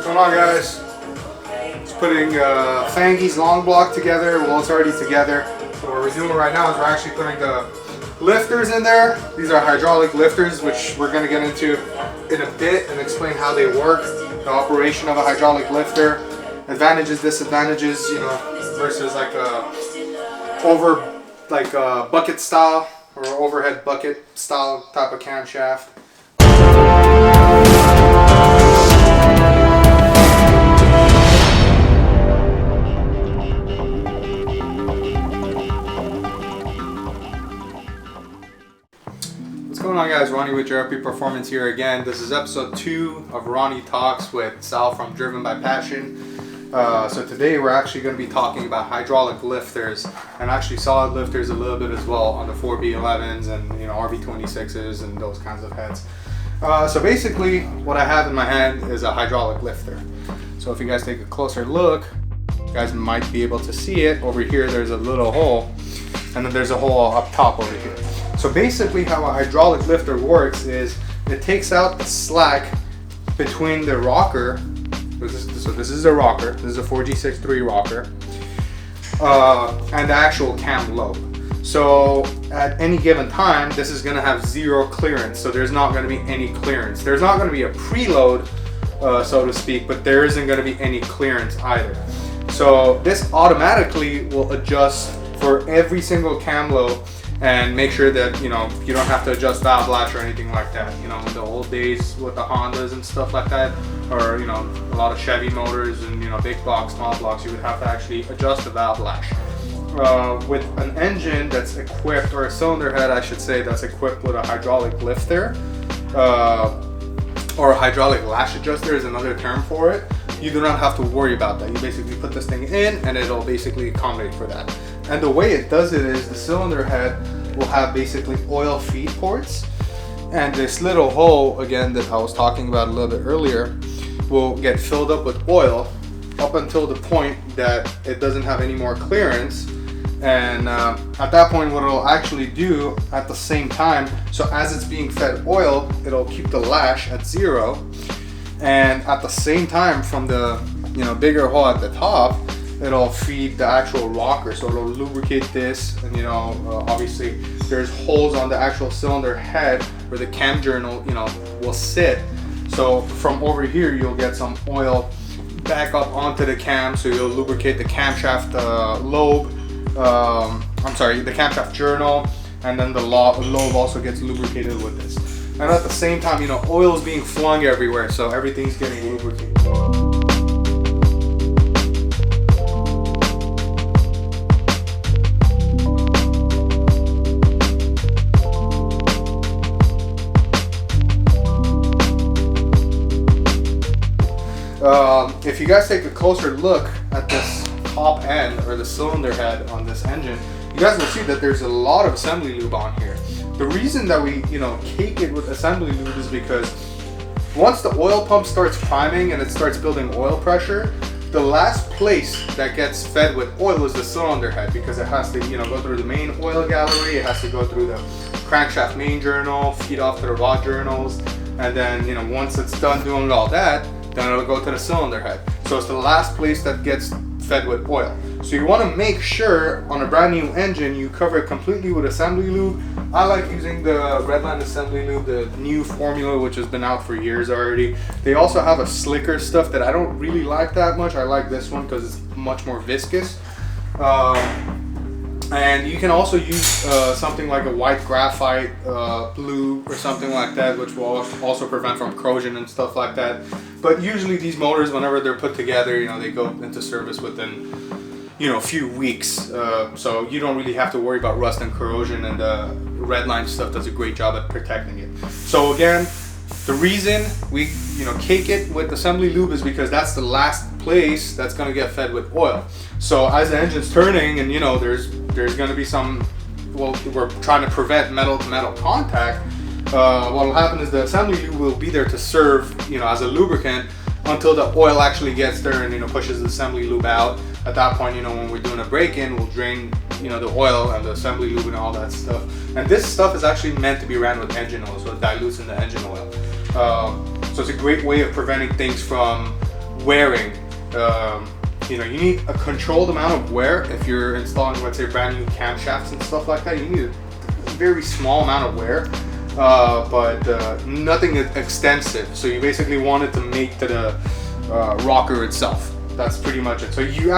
What's going on, guys? Just putting Fangyis long block together. Well, it's already together. So what we're doing right now is we're actually putting the lifters in there. These are hydraulic lifters, which we're going to get into in a bit and explain how they work, the operation of a hydraulic lifter, advantages, disadvantages, you know, versus like a bucket style or overhead bucket style type of camshaft. What's going on, guys? Roni with Gera P Performance here again. This is episode 2 of Roni Talks with Saul from Driiven by Passion. So today we're actually going to be talking about hydraulic lifters and actually solid lifters a little bit as well on the 4B11s and RB26s and those kinds of heads. So basically what I have in my hand is a hydraulic lifter. So if you guys take a closer look, you guys might be able to see it. Over here there's a little hole, and then there's a hole up top over here. So basically how a hydraulic lifter works is it takes out the slack between the rocker. So this is a rocker. This is a 4G63 rocker, and the actual cam lobe. So at any given time, this is going to have zero clearance. So there's not going to be any clearance. There's not going to be a preload, so to speak, but there isn't going to be any clearance either. So this automatically will adjust for every single cam lobe and make sure that you don't have to adjust valve latch or anything like that. In the old days with the Hondas and stuff like that, or a lot of Chevy motors and big blocks, small blocks, you would have to actually adjust the valve latch. With an engine that's equipped, or a cylinder head I should say, that's equipped with a hydraulic lifter, or a hydraulic lash adjuster is another term for it, you do not have to worry about that. You basically put this thing in and it'll basically accommodate for that. And the way it does it is the cylinder head will have basically oil feed ports, and this little hole, again, that I was talking about a little bit earlier, will get filled up with oil up until the point that it doesn't have any more clearance. And at that point, what it'll actually do at the same time, so as it's being fed oil, it'll keep the lash at 0, and at the same time from the bigger hole at the top, it'll feed the actual rocker, so it'll lubricate this. And obviously there's holes on the actual cylinder head where the cam journal will sit, so from over here you'll get some oil back up onto the cam, so you'll lubricate the camshaft lobe, the camshaft journal, and then the lobe also gets lubricated with this. And at the same time, oil is being flung everywhere, so everything's getting lubricated. If you guys take a closer look at this top end, or the cylinder head on this engine, you guys will see that there's a lot of assembly lube on here. The reason that we cake it with assembly lube is because once the oil pump starts priming and it starts building oil pressure, the last place that gets fed with oil is the cylinder head, because it has to go through the main oil gallery, it has to go through the crankshaft main journal, feed off to the rod journals, and then once it's done doing all that, then it'll go to the cylinder head. So it's the last place that gets fed with oil. So you want to make sure on a brand new engine you cover it completely with assembly lube. I like using the Redline assembly lube, the new formula, which has been out for years already. They also have a slicker stuff that I don't really like that much. I like this one because it's much more viscous. And you can also use something like a white graphite lube or something like that, which will also prevent from corrosion and stuff like that. But usually these motors, whenever they're put together, they go into service within a few weeks. So you don't really have to worry about rust and corrosion, and the Redline stuff does a great job at protecting it. So again, the reason we cake it with assembly lube is because that's the last place that's going to get fed with oil. So as the engine's turning and there's going to be some, well, we're trying to prevent metal to metal contact, what will happen is the assembly lube will be there to serve as a lubricant until the oil actually gets there and pushes the assembly lube out. At that point, when we're doing a break-in, we'll drain the oil and the assembly lube and all that stuff. And this stuff is actually meant to be ran with engine oil, so it dilutes in the engine oil. So it's a great way of preventing things from wearing. You know, you need a controlled amount of wear. If you're installing, let's say, brand new camshafts and stuff like that, you need a very small amount of wear, but nothing extensive. So you basically want it to mate to the rocker itself. That's pretty much it. So you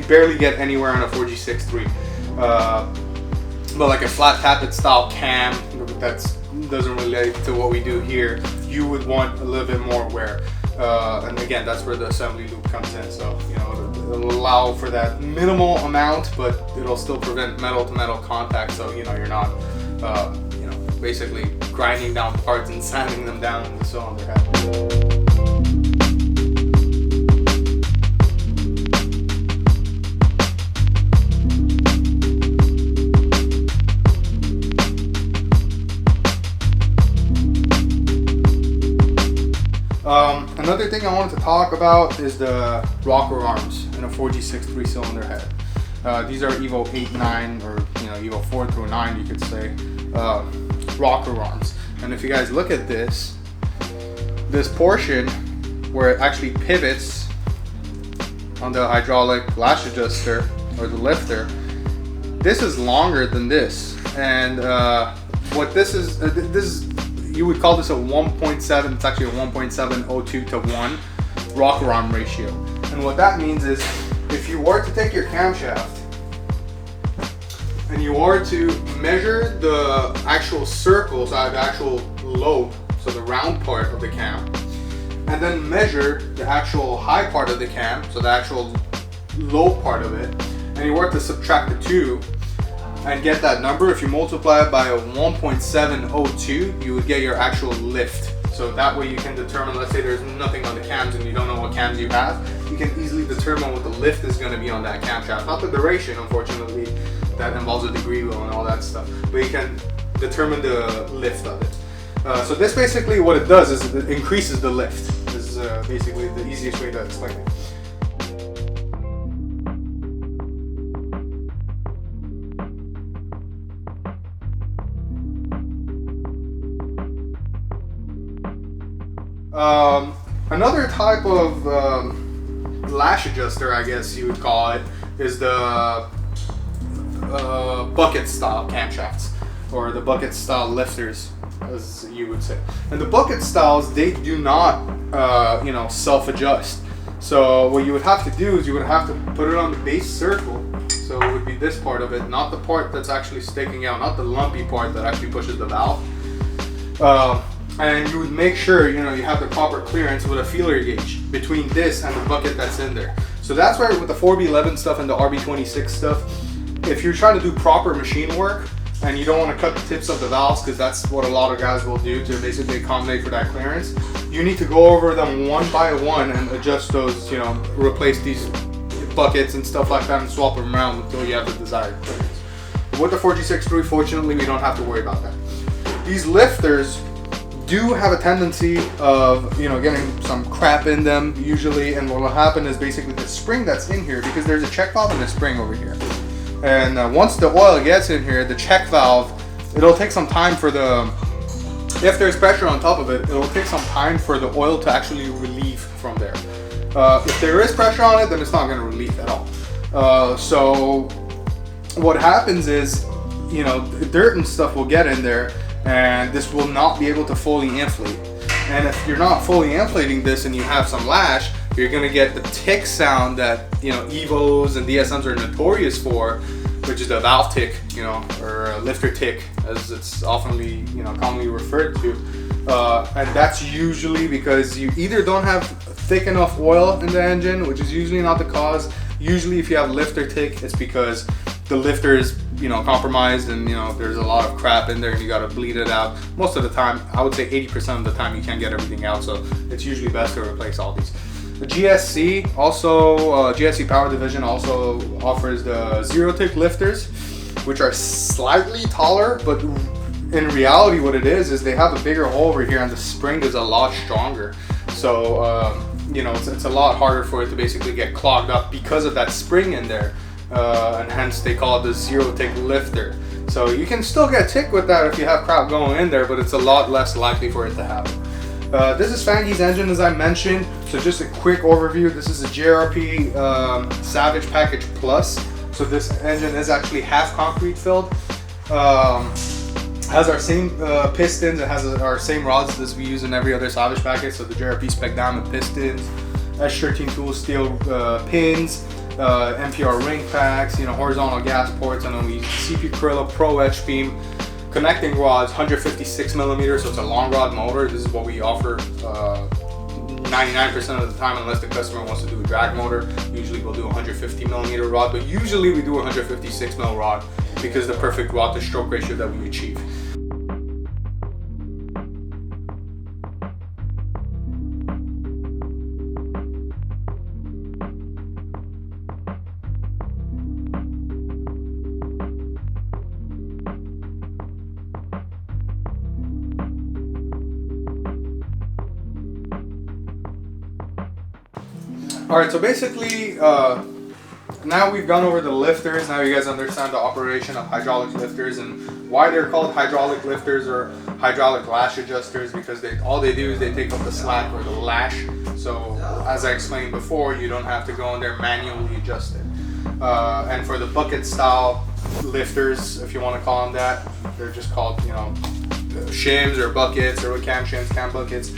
barely get anywhere on a 4G63. But like a flat tappet style cam, that doesn't relate to what we do here. You would want a little bit more wear. And again, that's where the assembly loop comes in. So, you know, it'll allow for that minimal amount, but it'll still prevent metal to metal contact. So, you know, you're not, you know, basically grinding down parts and sanding them down in the cylinder head. Another thing I wanted to talk about is the rocker arms in a 4G63 cylinder head. These are Evo 8, 9, or you know, Evo 4 through 9, you could say, rocker arms. And if you guys look at this portion where it actually pivots on the hydraulic lash adjuster or the lifter, this is longer than this. And what this is, you would call this a 1.7, it's actually a 1.702 to 1 rocker arm ratio. And what that means is, if you were to take your camshaft and you were to measure the actual circles, the actual lobe, so the round part of the cam, and then measure the actual high part of the cam, so the actual low part of it, and you were to subtract the two, and get that number, if you multiply it by a 1.702, you would get your actual lift. So that way you can determine, let's say there's nothing on the cams and you don't know what cams you have, you can easily determine what the lift is going to be on that camshaft. Not the duration, unfortunately, that involves a degree wheel and all that stuff, but you can determine the lift of it. So this basically, what it does is it increases the lift. This is basically the easiest way to explain it. Another type of lash adjuster, I guess you would call it, is the bucket style camshafts, or the bucket style lifters, as you would say. And the bucket styles, they do not, you know, self-adjust. So what you would have to do is you would have to put it on the base circle. So it would be this part of it, not the part that's actually sticking out, not the lumpy part that actually pushes the valve. And you would make sure, you know, you have the proper clearance with a feeler gauge between this and the bucket that's in there. So that's why with the 4B11 stuff and the RB26 stuff, if you're trying to do proper machine work and you don't want to cut the tips of the valves, because that's what a lot of guys will do to basically accommodate for that clearance, you need to go over them one by one and adjust those, you know, replace these buckets and stuff like that and swap them around until you have the desired clearance. But with the 4G63, fortunately, we don't have to worry about that. These lifters do have a tendency of, you know, getting some crap in them usually, and what will happen is basically the spring that's in here, because there's a check valve and a spring over here, and once the oil gets in here, the check valve, it'll take some time for the, if there's pressure on top of it, it'll take some time for the oil to actually relieve from there. If there is pressure on it, then it's not going to relieve at all. So what happens is, you know, dirt and stuff will get in there, and this will not be able to fully inflate. And if you're not fully inflating this and you have some lash, you're gonna get the tick sound that, you know, Evos and DSMs are notorious for, which is the valve tick, you know, or lifter tick, as it's oftenly, you know, commonly referred to. And that's usually because you either don't have thick enough oil in the engine, which is usually not the cause. Usually if you have lifter tick, it's because the lifter is, you know, compromised, and, you know, there's a lot of crap in there and you got to bleed it out. Most of the time, I would say 80% of the time, you can't get everything out, so it's usually best to replace all these. The GSC also, GSC Power Division also offers the zero tick lifters, which are slightly taller, but in reality what it is they have a bigger hole over here and the spring is a lot stronger. So, you know, it's a lot harder for it to basically get clogged up because of that spring in there. And hence they call it the zero tick lifter. So you can still get tick with that if you have crap going in there, but it's a lot less likely for it to happen. This is Fangyis Engine, as I mentioned. So just a quick overview. This is a Gera P Salvage Package Plus. So this engine is actually half concrete filled. Has our same pistons. It has our same rods as we use in every other salvage package. So the Gera P spec diamond pistons, S13 tool steel pins, MPR ring packs, horizontal gas ports, and then we use CP Acrylic Pro Edge beam connecting rods, 156 millimeters. So it's a long rod motor. This is what we offer 99% of the time, unless the customer wants to do a drag motor. Usually we'll do 150 millimeter rod, but usually we do 156 mil rod because the perfect rod to stroke ratio that we achieve. Alright, so basically, now we've gone over the lifters. Now you guys understand the operation of hydraulic lifters and why they're called hydraulic lifters or hydraulic lash adjusters, because all they do is they take up the slack or the lash. So as I explained before, you don't have to go in there manually adjust it. And for the bucket style lifters, if you want to call them that, they're just called, shims or buckets or cam shims, cam buckets.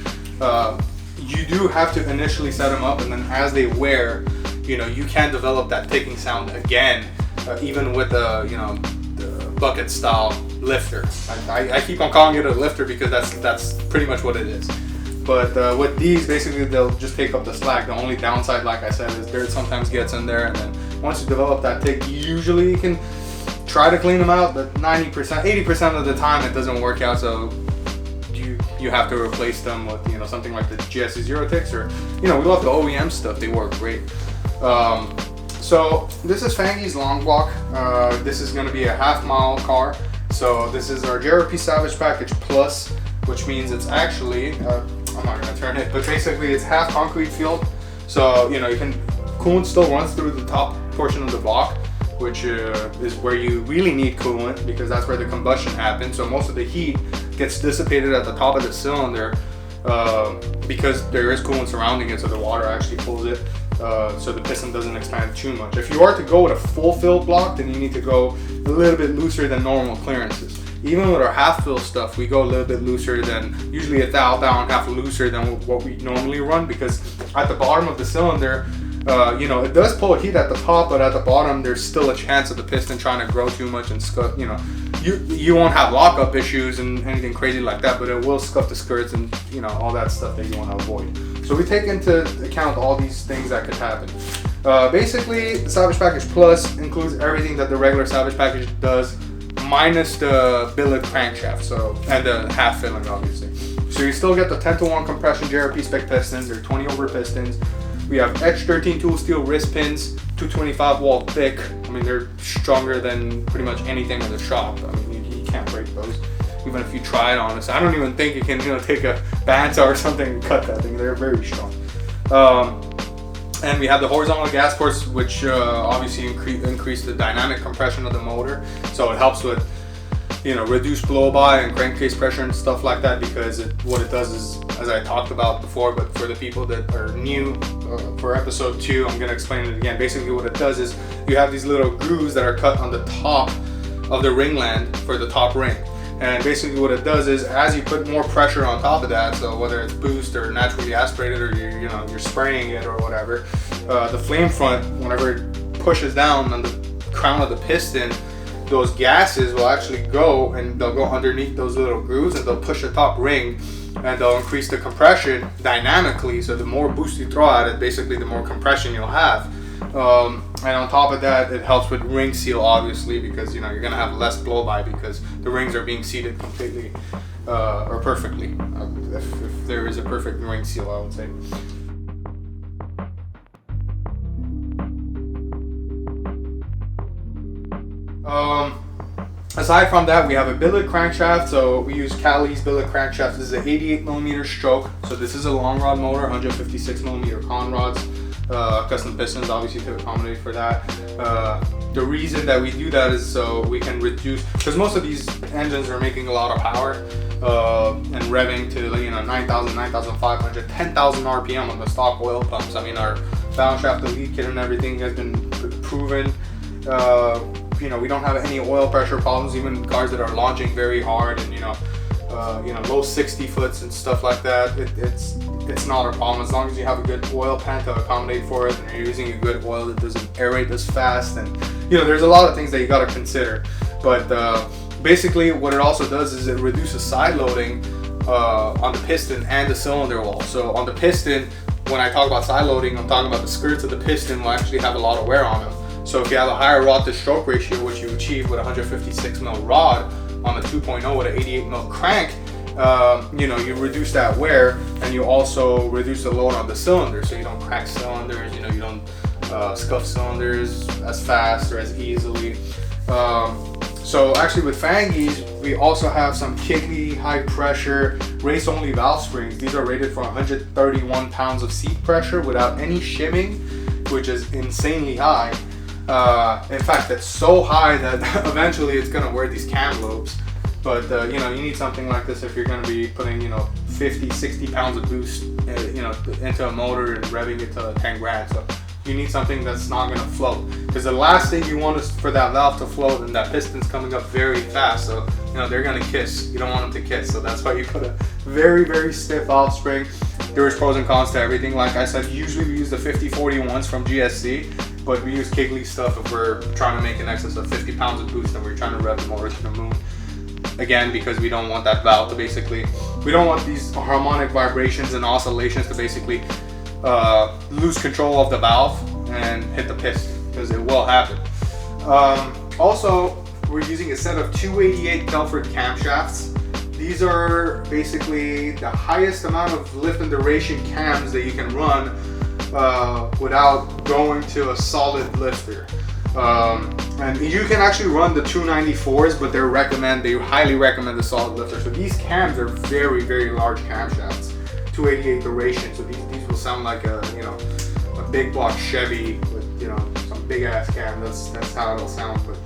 You do have to initially set them up, and then as they wear, you can develop that ticking sound again, even with the bucket style lifter. I keep on calling it a lifter because that's pretty much what it is. But with these, basically they'll just take up the slack. The only downside, like I said, is dirt sometimes gets in there, and then once you develop that tick, usually you can try to clean them out, but 90%, 80% of the time it doesn't work out. So you have to replace them with something like the GSC0 ticks, or we love the OEM stuff. They work great. So this is Fangyis long block. This is going to be a half-mile car. So this is our Gera P Salvage Package Plus, which means it's actually I'm not going to turn it, but basically it's half concrete filled. So coolant still runs through the top portion of the block, which is where you really need coolant, because that's where the combustion happens. So most of the heat gets dissipated at the top of the cylinder because there is coolant surrounding it, so the water actually pulls it, so the piston doesn't expand too much. If you are to go with a full filled block, then you need to go a little bit looser than normal clearances. Even with our half fill stuff, we go a little bit looser than, usually a thou and a half looser than what we normally run, because at the bottom of the cylinder, it does pull heat at the top, but at the bottom there's still a chance of the piston trying to grow too much and scuff. You won't have lockup issues and anything crazy like that, but it will scuff the skirts and all that stuff that you want to avoid. So we take into account all these things that could happen. Basically, the Salvage Package Plus includes everything that the regular Salvage Package does, minus the billet crankshaft, and the half filling, obviously. So you still get the 10-to-1 compression Gera P spec pistons. They're 20 over pistons. We have H13 tool steel wrist pins, 225 wall thick. I mean, they're stronger than pretty much anything in the shop. I mean, you can't break those, even if you try it on us. I don't even think you can, take a bandsaw or something and cut that thing. They're very strong. And we have the horizontal gas ports, which obviously increase the dynamic compression of the motor. So it helps with, reduce blow-by and crankcase pressure and stuff like that, because what it does is, as I talked about before, but for the people that are new for episode 2, I'm going to explain it again. Basically what it does is you have these little grooves that are cut on the top of the ringland for the top ring. And basically what it does is, as you put more pressure on top of that, so whether it's boost or naturally aspirated, or you're spraying it or whatever, the flame front, whenever it pushes down on the crown of the piston, those gases will actually go and they'll go underneath those little grooves and they'll push the top ring, and they'll increase the compression dynamically. So the more boost you throw at it, basically the more compression you'll have. And on top of that, it helps with ring seal, obviously, because you're gonna have less blow by because the rings are being seated completely or perfectly. If there is a perfect ring seal, I would say. Aside from that, we have a billet crankshaft. So we use Cali's billet crankshaft. This is an 88 millimeter stroke. So this is a long rod motor, 156 millimeter con rods. Custom pistons, obviously, to accommodate for that. The reason that we do that is so we can reduce, because most of these engines are making a lot of power. and revving to 9,000, 9,500, 10,000 RPM on the stock oil pumps. I mean, our balance shaft delete kit and everything has been proven. We don't have any oil pressure problems, even cars that are launching very hard and low 60 foots and stuff like that. It's not a problem as long as you have a good oil pan to accommodate for it, and you're using a good oil that doesn't aerate as fast. And there's a lot of things that you got to consider. But basically, what it also does is it reduces side loading on the piston and the cylinder wall. So on the piston, when I talk about side loading, I'm talking about the skirts of the piston will actually have a lot of wear on them. So if you have a higher rod to stroke ratio, which you achieve with a 156 mil rod on the 2.0 with an 88 mil crank, you reduce that wear, and you also reduce the load on the cylinder, so you don't crack cylinders, you don't scuff cylinders as fast or as easily. So actually with Fangyis, we also have some Kigley high pressure race only valve springs. These are rated for 131 pounds of seat pressure without any shimming, which is insanely high. In fact, it's so high that eventually it's going to wear these cam lobes. But you need something like this if you're going to be putting 50, 60 pounds of boost into a motor and revving it to 10 grand. So you need something that's not going to float, because the last thing you want is for that valve to float, and that piston's coming up very fast, so they're going to kiss. You don't want them to kiss, so that's why you put a very, very stiff valve spring. There's pros and cons to everything. Like I said, usually we use the 5041s from GSC, but we use Kigley stuff if we're trying to make an excess of 50 pounds of boost and we're trying to rev the motor to the moon. Again, because we don't want that valve to we don't want these harmonic vibrations and oscillations to basically lose control of the valve and hit the piston, because it will happen. Also, we're using a set of 288 Telford camshafts. These are basically the highest amount of lift and duration cams that you can run without going to a solid lifter. And you can actually run the 294s, but they highly recommend the solid lifter. So these cams are very, very large camshafts, 288 duration. So these will sound like a big block Chevy with some big ass cam. That's how it'll sound. But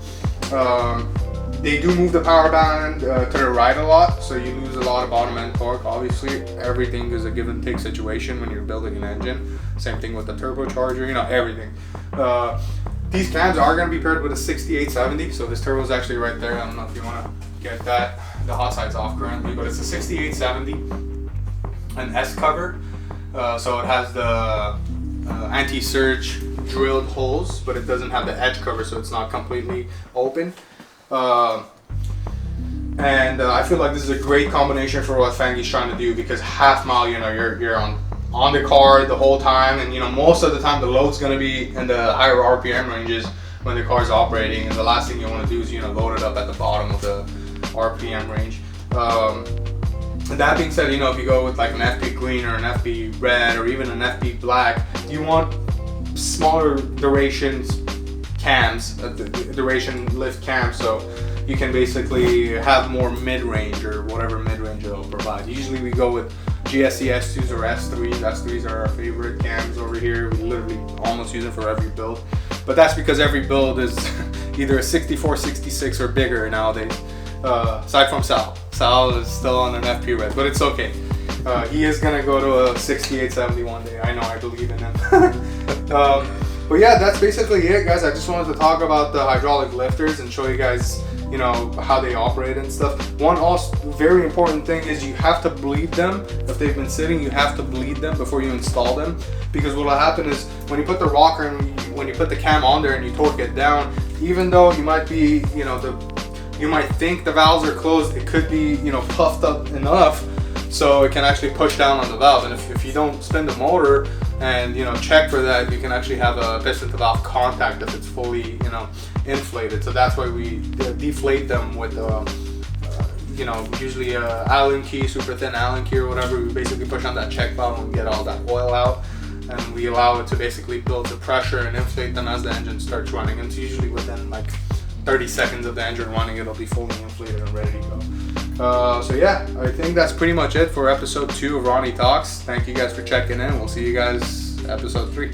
they do move the power band to the right a lot, so you lose a lot of bottom end torque. Obviously, everything is a give and take situation when you're building an engine. Same thing with the turbocharger. Everything. These cams are going to be paired with a 6870, so this turbo is actually right there. I don't know if you want to get that. The hot side's off currently, but it's a 6870, an S cover. So it has the anti-surge drilled holes, but it doesn't have the edge cover, so it's not completely open. And I feel like this is a great combination for what Fangy's trying to do, because half mile, you're on the car the whole time, and most of the time the load's going to be in the higher RPM ranges when the car's operating, and the last thing you want to do is load it up at the bottom of the RPM range. And that being said, if you go with like an FP green or an FP red or even an FP black, you want smaller durations cams, duration lift cams, so you can basically have more mid-range or whatever mid-range it'll provide. Usually we go with GSC S2s or S3s. S3s are our favorite cams over here. We literally almost use them for every build. But that's because every build is either a 64, 66 or bigger nowadays. Aside from Saul. Saul is still on an FP red, but it's okay. He is going to go to a 6870 one day. I know, I believe in him. But yeah, that's basically it, guys. I just wanted to talk about the hydraulic lifters and show you guys how they operate and stuff. One also very important thing is you have to bleed them. If they've been sitting, you have to bleed them before you install them, because what will happen is when you put the rocker and when you put the cam on there and you torque it down, even though you might be you might think the valves are closed, it could be puffed up enough so it can actually push down on the valve. And if you don't spin the motor and check for that, you can actually have a piston to valve contact if it's fully inflated. So that's why we deflate them with usually a Allen key, super thin Allen key or whatever. We basically push on that check valve and get all that oil out, and we allow it to basically build the pressure and inflate them as the engine starts running. And it's usually within like 30 seconds of the engine running, it'll be fully inflated and ready to go. So yeah, I think that's pretty much it for episode 2 of Roni Talks. Thank you guys for checking in. We'll see you guys episode 3.